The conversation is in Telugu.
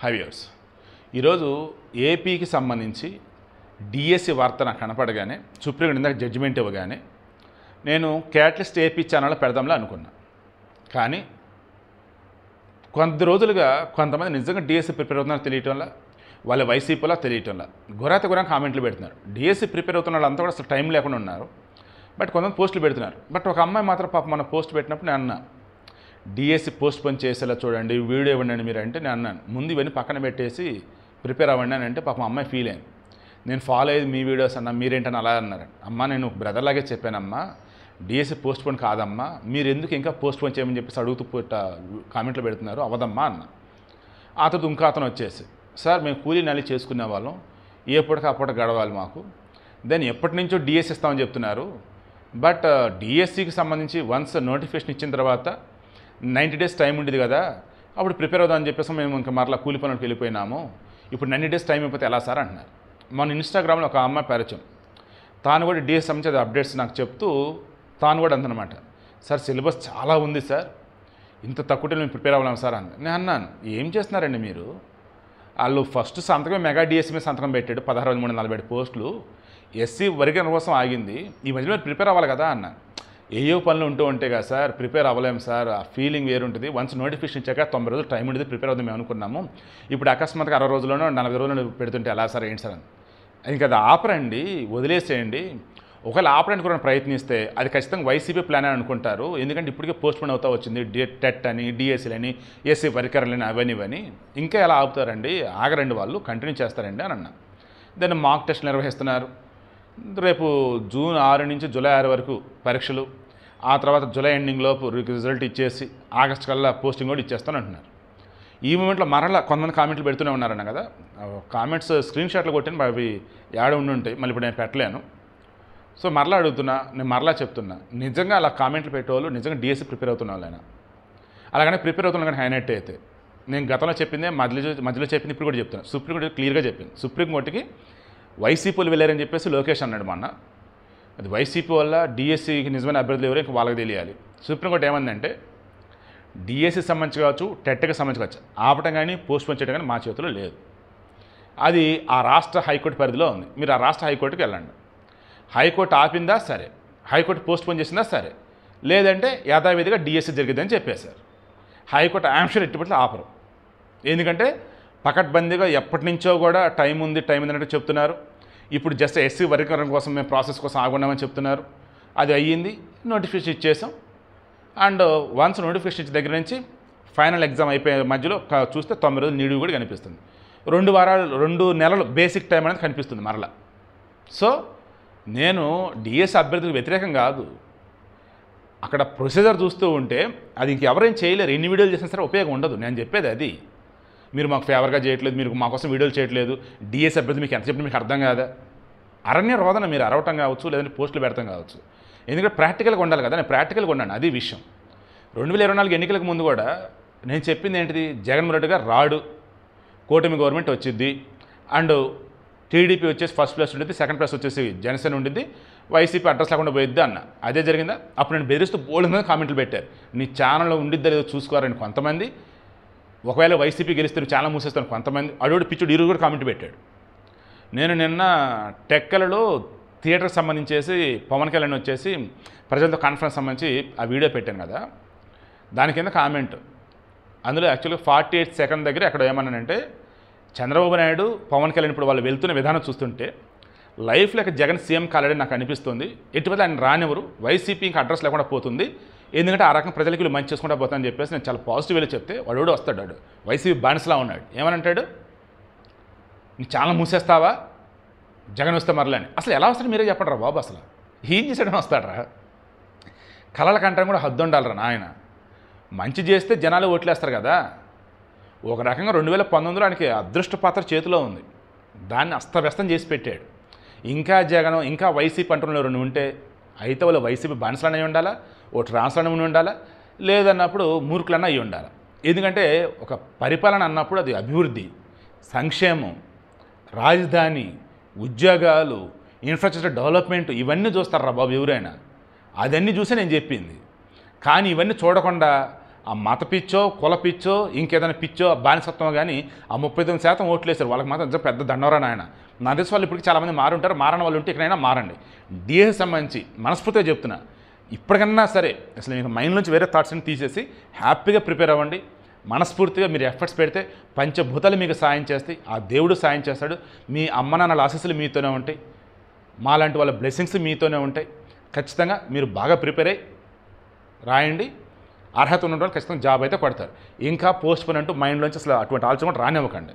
హైవ్యూర్స్ ఈరోజు ఏపీకి సంబంధించి డిఎస్సి వార్త నాకు కనపడగానే సుప్రీంకోర్టు ఇందాక జడ్జిమెంట్ ఇవ్వగానే నేను క్యాటలిస్ట్ ఏపీ ఛానల్లో పెడదాంలో అనుకున్నా. కానీ కొద్ది రోజులుగా కొంతమంది నిజంగా డిఎస్సి ప్రిపేర్ అవుతున్నారో తెలియటంలా, వాళ్ళ వైసీపీలో తెలియటంలా గురా కామెంట్లు పెడుతున్నారు. డిఎస్సి ప్రిపేర్ అవుతున్న వాళ్ళంతా కూడా అసలు టైం లేకుండా ఉన్నారు. బట్ కొంతమంది పోస్టులు పెడుతున్నారు. బట్ ఒక అమ్మాయి మాత్రం పాప మన పోస్ట్ పెట్టినప్పుడు నేను అన్నా, డిఎస్సి పోస్ట్ పోన్ చేసేలా చూడండి, వీడియో ఇవ్వండి మీరు అంటే నేను అన్నాను, ముందు ఇవన్నీ పక్కన పెట్టేసి ప్రిపేర్ అవ్వండి అని అంటే పాపం అమ్మాయి ఫీల్ అయింది. నేను ఫాలో అయ్యేది మీ వీడియోస్ అన్నా, మీరేంటని అలా అన్నారు. అమ్మ నేను బ్రదర్లాగే చెప్పానమ్మా, డిఎస్సి పోస్ట్ పోన్ కాదమ్మా, మీరు ఎందుకు ఇంకా పోస్ట్ పోన్ చేయమని చెప్పేసి అడుగుతూ కామెంట్లు పెడుతున్నారు, అవదమ్మా అన్న. ఆ తర్వాత ఇంకా అతను వచ్చేసి, సార్ మేము కూలీ నల్లి చేసుకునే వాళ్ళం, ఎప్పటికి అప్పటి గడవాలి మాకు, దెన్ ఎప్పటి నుంచో డిఎస్సి ఇస్తామని చెప్తున్నారు. బట్ డిఎస్సికి సంబంధించి వన్స్ నోటిఫికేషన్ ఇచ్చిన తర్వాత 90 days టైం ఉండేది కదా, అప్పుడు ప్రిపేర్ అవుదామని చెప్పేసి మేము ఇంకా మరలా కూలి పనులకు వెళ్ళిపోయినాము, ఇప్పుడు 90 days టైం అయిపోతే ఎలా సార్ అంటున్నారు. మన ఇన్స్టాగ్రామ్లో ఒక అమ్మాయి పరిచయం, తాను కూడా డిఎస్ సంబంధించి అప్డేట్స్ నాకు చెప్తూ తాను కూడా అంతనమాట, సార్ సిలబస్ చాలా ఉంది సార్, ఇంత తక్కువ టైం మేము ప్రిపేర్ అవ్వలేము సార్ అంది. నేను అన్నాను, ఏం చేస్తున్నారండి మీరు, వాళ్ళు ఫస్ట్ సంతకం మెగా డిఎస్సి మీద సంతకం పెట్టాడు, 16,347 పోస్టులు, ఎస్సీ వర్గీకరణ కోసం ఆగింది, ఈ మధ్యలో మీరు ప్రిపేర్ అవ్వాలి కదా అన్న. ఏయో పనులు ఉంటే కదా సార్, ప్రిపేర్ అవ్వలేము సార్, ఆ ఫీలింగ్ వేరు ఉంటుంది. వన్స్ నోటిఫికేషన్ ఇచ్చాక 90 రోజులు టైం ఉండేది, ప్రిపేర్ అవుతుంది మేము అనుకున్నాము, ఇప్పుడు అకస్మాత్తుగా 60 రోజుల్లోనో 40 రోజుల్లో పెడుతుంటే ఎలా సార్, ఏంటి సార్ అని. ఇంకా అది ఆపరండి, వదిలేసేయండి. ఒకవేళ ఆపడానికి కూడా ప్రయత్నిస్తే అది ఖచ్చితంగా వైసీపీ ప్లాన్ అని అనుకుంటారు, ఎందుకంటే ఇప్పటికే పోస్ట్ పోన్ అవుతా వచ్చింది, టెట్ అని, డిఎస్సీలని, ఎస్సీ పరికరాలని, అవన్నీ ఇంకా ఎలా ఆపుతారండి, ఆగరండి వాళ్ళు, కంటిన్యూ చేస్తారండి అని అన్నా. దాన్ని మాక్ టెస్ట్లు నిర్వహిస్తున్నారు. రేపు జూన్ 6 నుంచి జూలై 6 వరకు పరీక్షలు, ఆ తర్వాత జూలై ఎండింగ్ లోపు రిజల్ట్ ఇచ్చేసి ఆగస్టు కల్లా పోస్టింగ్ కూడా ఇచ్చేస్తాను అంటున్నారు. ఈ మూమెంట్లో మరలా కొంతమంది కామెంట్లు పెడుతూనే ఉన్నారన్న కదా, కామెంట్స్ స్క్రీన్ షాట్లు కొట్టిన అవి యాడ ఉంటాయి, మళ్ళీ ఇప్పుడు నేను పెట్టలేను. సో మరలా అడుగుతున్నా, నేను మరలా చెప్తున్నా, నిజంగా అలా కామెంట్లు పెట్టేవాళ్ళు నిజంగా డిఎస్సి ప్రిపేర్ అవుతున్న వాళ్ళైనా, అలాగనే ప్రిపేర్ అవుతున్నా కానీ హైనట్ అయితే నేను గతంలో చెప్పిందే మధ్యలో చెప్పింది ఇప్పుడు కూడా చెప్తున్నాను. సుప్రీంకోర్టు క్లియర్గా చెప్పింది, సుప్రీంకోర్టుకి వైసీపీలు వెళ్ళారని చెప్పేసి లోకేష్ అన్నాడు మొన్న, అది వైసీపీ వల్ల డిఎస్సికి నిజమైన అభ్యర్థులు ఎవరో ఇంకా వాళ్ళకి తెలియాలి. సుప్రీంకోర్టు ఏమందంటే డిఎస్సికి సంబంధించి కావచ్చు, టెట్కి సంబంధించి కావచ్చు, ఆపటం కానీ పోస్ట్ పోన్ చేయడం కానీ మా చేతిలో లేదు, అది ఆ రాష్ట్ర హైకోర్టు పరిధిలో ఉంది. మీరు ఆ రాష్ట్ర హైకోర్టుకి వెళ్ళండి, హైకోర్టు ఆపిందా సరే, హైకోర్టు పోస్ట్ పోన్ చేసిందా సరే, లేదంటే యథావిధిగా డిఎస్సి జరిగిద్దని చెప్పేశారు. హైకోర్టు ఆంక్షలు ఎట్టుబట్టి ఆపరు, ఎందుకంటే పకడ్బందీగా ఎప్పటి నుంచో కూడా టైం ఉంది అన్నట్టు చెప్తున్నారు. ఇప్పుడు జస్ట్ ఎస్సీ వర్గీకరణ కోసం మేము ప్రాసెస్ కోసం ఆగున్నామని చెప్తున్నారు. అది అయ్యింది, నోటిఫికేషన్ ఇచ్చేసాం. అండ్ వన్స్ నోటిఫికేషన్ ఇచ్చిన దగ్గర నుంచి ఫైనల్ ఎగ్జామ్ అయిపోయే మధ్యలో చూస్తే 90 రోజులు నీడు కూడా కనిపిస్తుంది, 2 నెలలు బేసిక్ టైం అనేది కనిపిస్తుంది మరలా. సో నేను డిఎస్సి అభ్యర్థులకు వ్యతిరేకం కాదు, అక్కడ ప్రొసీజర్ చూస్తూ ఉంటే అది ఇంకెవరేం చేయలేరు, ఎన్ని వీడియోలు చేసినా సరే ఉపయోగం ఉండదు. నేను చెప్పేది అది, మీరు మాకు ఫేవర్గా చేయట్లేదు, మీరు మా కోసం వీడియోలు చేయట్లేదు, డిఎస్సి అభ్యర్థి మీకు ఎంత చెప్పినా మీకు అర్థం కాదా, అరణ్య రోదన మీరు అరవటం కావచ్చు, లేదంటే పోస్టులు పెడతాం కావచ్చు, ఎందుకంటే ప్రాక్టికల్గా ఉండాలి కదా. నేను ప్రాక్టికల్గా ఉన్నాను, అది విషయం. 2024 ఎన్నికలకు ముందు కూడా నేను చెప్పింది ఏంటిది, జగన్మోహన్ రెడ్డి గారు రాడు, కూటమి గవర్నమెంట్ వచ్చింది, అండ్ టీడీపీ వచ్చేసి ఫస్ట్ ప్లేస్ ఉండిద్ది, సెకండ్ ప్లేస్ వచ్చేసి జనసేన ఉండిద్ది, వైసీపీ అడ్రస్ లేకుండా పోయిద్ది అన్న. అదే జరిగిందా? అప్పుడు నేను బెదిరిస్తూ బోల్డ్ మంది కామెంట్లు పెట్టారు, నీ ఛానల్లో ఉండిద్దా లేదో చూసుకోవాలని కొంతమంది, ఒకవేళ వైసీపీ గెలిస్తే ఛానల్ మూసేస్తాను కొంతమంది, అడోడు పిచ్చుడు ఈరోజు కూడా కామెంట్ పెట్టాడు. నేను నిన్న టెక్కలలో థియేటర్కి సంబంధించేసి పవన్ కళ్యాణ్ వచ్చేసి ప్రజలతో కాన్ఫరెన్స్ సంబంధించి ఆ వీడియో పెట్టాను కదా, దాని కింద కామెంట్, అందులో యాక్చువల్గా 48 సెకండ్ దగ్గర అక్కడ ఏమన్నానంటే, చంద్రబాబు నాయుడు పవన్ కళ్యాణ్ ఇప్పుడు వాళ్ళు వెళ్తున్న విధానం చూస్తుంటే లైఫ్ లేక జగన్ సీఎం కాలేడని నాకు అనిపిస్తుంది, ఎటువంటి ఆయన రానివ్వరు, వైసీపీ ఇంకా అడ్రస్ లేకుండా పోతుంది, ఎందుకంటే ఆ రకం ప్రజలకి వీళ్ళు మంచి చేసుకుంటా పోతానని చెప్పేసి నేను చాలా పాజిటివ్గా చెప్తే వాడు వస్తాడు, వాడు వైసీపీ బానిసలా ఉన్నాడు. ఏమనంటాడు, నీ ఛానల్ మూసేస్తావా జగన్ వస్తే మరలని. అసలు ఎలా వస్తాడు మీరే చెప్పండి రా బాబు, అసలు ఏం చేసాడని వస్తాడరా, కళల కంటే కూడా హద్దు ఉండాలరా నాయన. మంచి చేస్తే జనాలు ఓట్లేస్తారు కదా. ఒక రకంగా 2019లో ఆయనకి అదృష్ట పాత్ర చేతిలో ఉంది, దాన్ని అస్తవ్యస్తం చేసి పెట్టాడు. ఇంకా జగన్ ఇంకా వైసీపీ అంటున్న 2 ఉంటే అయితే వాళ్ళు వైసీపీ బానిసలనే ఉండాలా, ఓ ట్రాన్స్లనే ఉండాలా, లేదన్నప్పుడు మూర్ఖులన్నా అయ్యి ఉండాలి. ఎందుకంటే ఒక పరిపాలన అన్నప్పుడు అది అభివృద్ధి, సంక్షేమం, రాజధాని, ఉద్యోగాలు, ఇన్ఫ్రాస్ట్రక్చర్ డెవలప్మెంట్, ఇవన్నీ చూస్తారా బాబు ఎవరైనా, అదన్నీ చూసే నేను చెప్పింది. కానీ ఇవన్నీ చూడకుండా ఆ మత పిచ్చో కుల పిచ్చో ఇంకేదైనా పిచ్చో బానిసత్వం కానీ ఆ 39% ఓట్లు వేశారు. వాళ్ళకి మాత్రం నిజంగా పెద్ద దండవరా నాయన. నా దేశం వాళ్ళు ఇప్పటికీ చాలామంది మారుంటారు. మారని వాళ్ళు ఉంటే ఇక్కడైనా మారండి. డిఎస్సి సంబంధించి మనస్ఫూర్తిగా చెప్తున్నా, ఇప్పటికన్నా సరే అసలు మీకు మైండ్ నుంచి వేరే థాట్స్ని తీసేసి హ్యాపీగా ప్రిపేర్ అవ్వండి. మనస్ఫూర్తిగా మీరు ఎఫర్ట్స్ పెడితే పంచభూతాలు మీకు సాయం చేస్తాయి. ఆ దేవుడు సాయం చేస్తాడు. మీ అమ్మ నాన్నల ఆశీస్సులు మీతోనే ఉంటాయి. మాలాంటి వాళ్ళ బ్లెస్సింగ్స్ మీతోనే ఉంటాయి. ఖచ్చితంగా మీరు బాగా ప్రిపేర్ అయ్యి రాయండి. అర్హత ఉన్న వాళ్ళు ఖచ్చితంగా జాబ్ అయితే కొడతారు. ఇంకా పోస్ట్ పోన్ అంటూ మైండ్లోంచి అసలు అటువంటి ఆలోచన కూడా రానివ్వకండి.